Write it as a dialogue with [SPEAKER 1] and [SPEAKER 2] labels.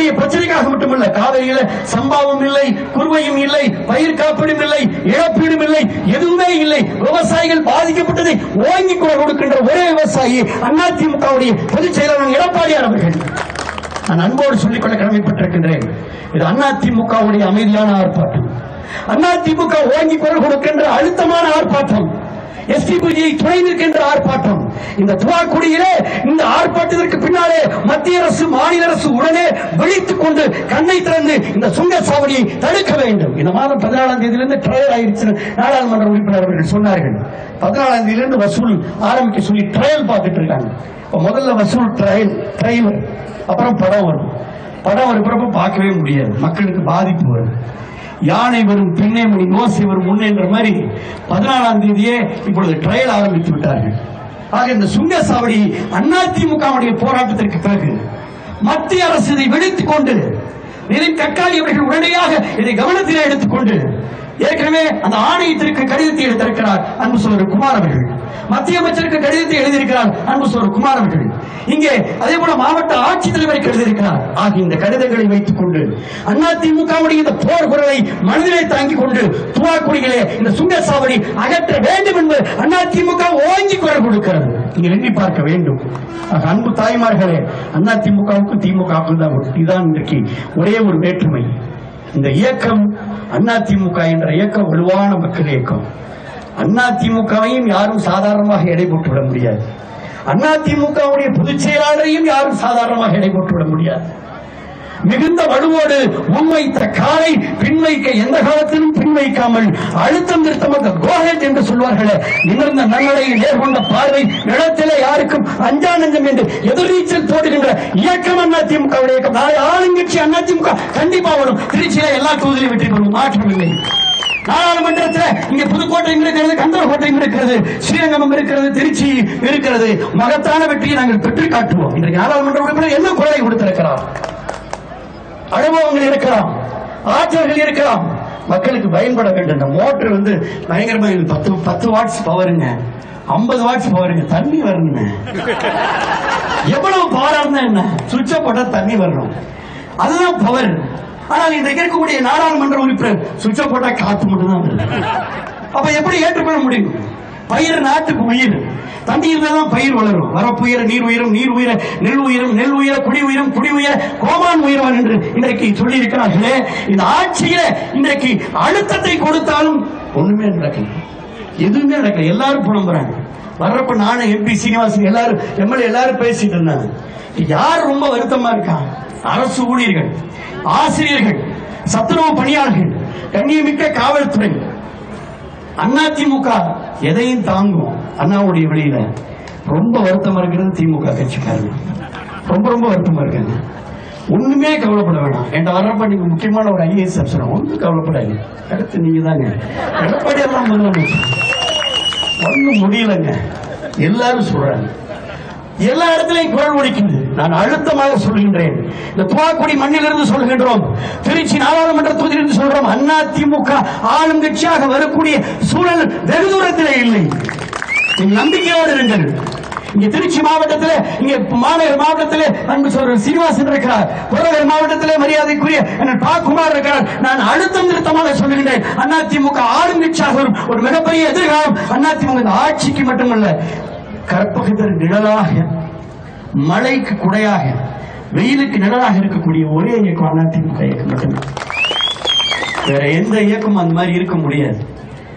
[SPEAKER 1] இருக்கக்கூடிய பிரச்சனைக்காக மட்டுமல்ல, காவிரியில சம்பாவம் இல்லை, குறுவையும் இல்லை, பயிர் காப்பீடும் இல்லை, இழப்பீடும் இல்லை, எதுவுமே இல்லை. விவசாயிகள் பாதிக்கப்பட்டதை ஓங்கி குரல் கொடுக்கின்ற ஒரே விவசாயி அதிமுகவுடைய பொதுச் செயலாளர் எடப்பாடியார் அவர்கள். நான் அன்போடு சொல்லிக்கொள்ள கடமைப்பட்டிருக்கின்றேன். இது அதிமுகவுடைய அமைதியான ஆர்ப்பாட்டம், அதிமுக ஓங்கி குரல் கொடுக்கின்ற அழுத்தமான ஆர்ப்பாட்டம், எஸ்டிபிஜியை துணை நிற்கின்ற ஆர்ப்பாட்டம். இந்த துவாக்குடியிலே இந்த ஆர்ப்பாட்டத்திற்கு பின்னாலே மத்திய அரசு, மாநில அரசு உடனே விழித்துக் கொண்டு கண்ணை திறந்து இந்த சுங்கச்சாவடியை தடுக்க வேண்டும். இந்த மாதம் 14ஆம் தேதியிலிருந்து ட்ரையல் ஆயிடுச்சு. நாடாளுமன்ற உறுப்பினர் அவர்கள் சொன்னார்கள், 14ஆம் தேதியிலிருந்து வசூல் ஆரம்பிக்க சொல்லி ட்ரையல் பார்த்துட்டு இருக்காங்க. முதல்ல வசூல் ட்ரையல், அப்புறம் படம் வரும். படம் வருகிறப்ப பார்க்கவே முடியாது, மக்களுக்கு பாதிப்பு வரும். யானை வரும் பின்னே மணி, நோசை வரும் முன்னே என்ற மாதிரி 14ஆம் தேதியே இப்பொழுது ட்ரையல் ஆரம்பித்து விட்டார்கள். ஆக இந்த சுங்கச்சாவடி அதிமுகவுடைய போராட்டத்திற்கு பிறகு மத்திய அரசு இதை வெடித்துக் கொண்டு, நிதின் கட்காரி அவர்கள் உடனடியாக இதை கவனத்தில் எடுத்துக்கொண்டு ஏற்கனவே அந்த ஆணையத்திற்கு கடிதத்தை எழுதியிருக்கிறார் அன்பு சகோதரர் குமார் அவர்கள். மத்திய அமைச்சருக்கு கடிதத்தை எழுதியிருக்கிறார் அன்பு சகோதரர் குமார் அவர்கள். இங்கே அதே போல மாவட்ட ஆட்சித்தலைவருக்கு எழுதியிருக்கிறார். ஆகிய இந்த கடிதங்களை வைத்துக் கொண்டு அதிமுகவுடைய இந்த போர் குரலை மனதிலே தாங்கிக் கொண்டு துவாக்குடியிலே இந்த சுங்கச்சாவடி அகற்ற வேண்டும் என்று அதிமுக ஓங்கி குரல் கொடுக்கிறது. நீங்க எண்ணி பார்க்க வேண்டும். அன்பு தாய்மார்களே, அதிமுகவுக்கும் திமுகவுக்கும் தான் இதுதான் இன்றைக்கு ஒரே ஒரு வேற்றுமை. இந்த இயக்கம் அதிமுக என்ற இயக்கம் வலுவான மக்கள் இயக்கம். அதிமுகவையும் யாரும் சாதாரணமாக எடை போட்டுவிட முடியாது. அதிமுகவுடைய பொதுச் செயலாளரையும் யாரும் சாதாரணமாக எடை போட்டுவிட முடியாது. மிகுந்த வலுவோடு முன்வைத்த காலை பின்வைக்க எந்த காலத்திலும் பின்வைக்காமல் அழுத்தம் நிறுத்தமாக கோஹெட் என்று சொல்வார்களே, நிமிர்ந்த நல்லடையை நேர்கொண்ட பார்வை, நிலத்திலே யாருக்கும் அஞ்சா நஞ்சம் என்று எதிர்நீச்சல் போடுகின்ற இயக்கம் அதிமுகவுடைய இயக்கம். நாளை ஆளுங்கட்சி அதிமுக கண்டிப்பா வரும். திருச்சியில எல்லா தொகுதியிலும் வெற்றி பெறும், மாற்றம் இல்லை. நாடாளுமன்றத்தில் இங்கே புதுக்கோட்டையும் இருக்கிறது, கந்தரக்கோட்டையும் இருக்கிறது, ஸ்ரீரங்கம் இருக்கிறது, திருச்சி இருக்கிறது. மகத்தான வெற்றியை நாங்கள் பெற்று காட்டுவோம். இன்றைக்கு நாடாளுமன்ற உறுப்பினர் என்ன குரலை கொடுத்திருக்கிறார்? அனுபவங்கள் இருக்கலாம், ஆற்றல்கள் இருக்கலாம், மக்களுக்கு பயன்பட வேண்டும். இந்த மோட்டர் வந்து பயங்கரமா 10 வாட்ஸ் பவருங்க, 50 வாட்ஸ் பவருங்க, தண்ணி வரணுங்க. எவ்வளவு பவரா இருந்தா என்ன, சுவிட்ச போட்டா தண்ணி வரணும், அதுதான் பவர். ஆனால் இன்றைக்கு இருக்கக்கூடிய நாடாளுமன்ற உறுப்பினர் சுவிட்ச போட்டா காத்து மட்டும்தான் வருது. அப்ப எப்படி ஏற்றுக்கொள்ள முடியும்? பயிர் நாட்டுக்கு உயிர், தண்ணீர் தான் பயிர் வளரும். வரப்புயர நீர் உயரும், நீர் உயர நெல் உயரும், நெல் உயர குடி உயரும், குடி உயர கோமான் உயர்வான் என்று இன்றைக்கு சொல்லி இருக்கிறார்களே. இந்த ஆட்சியில இன்றைக்கு அழுத்தத்தை கொடுத்தாலும் ஒண்ணுமே நடக்கல, எதுவுமே நடக்கல. எல்லாரும் புலம்புறாங்க. வர்றப்ப நானும் எம்பி சீனிவாசன் எல்லாரும் எம்எல்ஏ எல்லாரும் பேசிட்டு இருந்தாங்க. யார் ரொம்ப வருத்தமா இருக்கா? அரசு ஊழியர்கள், ஆசிரியர்கள், சத்துணவு பணியாளர்கள், கண்ணியமிக்க காவல்துறை. அதிமுக எதையும் தாங்கும். அண்ணாவுடைய வெளியில ரொம்ப வருத்தமா இருக்கிறது திமுக கட்சிக்காரங்க, ரொம்ப ரொம்ப வருத்தமா இருக்காங்க. ஒண்ணுமே கவலைப்பட வேணாம். என்ற வர்றப்ப நீங்க முக்கியமான ஒரு ஐஏஎஸ் ஆஃபீஸர், ஒன்றும் கவலைப்படாது. அடுத்து நீங்க தாங்க எடப்பாடி எல்லாம் முதலமைச்சர். ஒன்னும் முடியலங்க, எல்லாரும் சொல்றாங்க. எல்லா இடத்திலையும் குரல் ஒலிக்குது. நான் அழுத்தமாக சொல்கின்றேன், இந்த துவாக்குடி மண்ணிலிருந்து சொல்கின்றோம், திருச்சி நாடாளுமன்ற தொகுதியிலிருந்து சொல்றோம், அதிமுக ஆளும் கட்சியாக வரக்கூடிய சூழல் வெகு தூரத்திலே இல்லை. நம்பிக்கையோடு இருங்கள். இங்க திருச்சி மாவட்டத்தில், இங்க மாநகர் மாவட்டத்தில் அன்பு சொல்ற சீனிவாசன் இருக்கிறார், புறநகர் மாவட்டத்தில் மரியாதைக்குரிய குமார் இருக்கிறார். நான் அழுத்தம் நிறுத்தமாக சொல்லுகின்றேன், அதிமுக ஆளும் கட்சியாக ஒரு மிகப்பெரிய எதிர்காலம் அதிமுக ஆட்சிக்கு மட்டுமல்ல, கற்பகத்தர் நிழலாக, மழைக்கு குடையாக, வெயிலுக்கு நிழலாக இருக்கக்கூடிய ஒரே இயக்கம் அதிமுக இயக்கம் மட்டுமே. வேற எந்த இயக்கம் அந்த மாதிரி இருக்க முடியாது.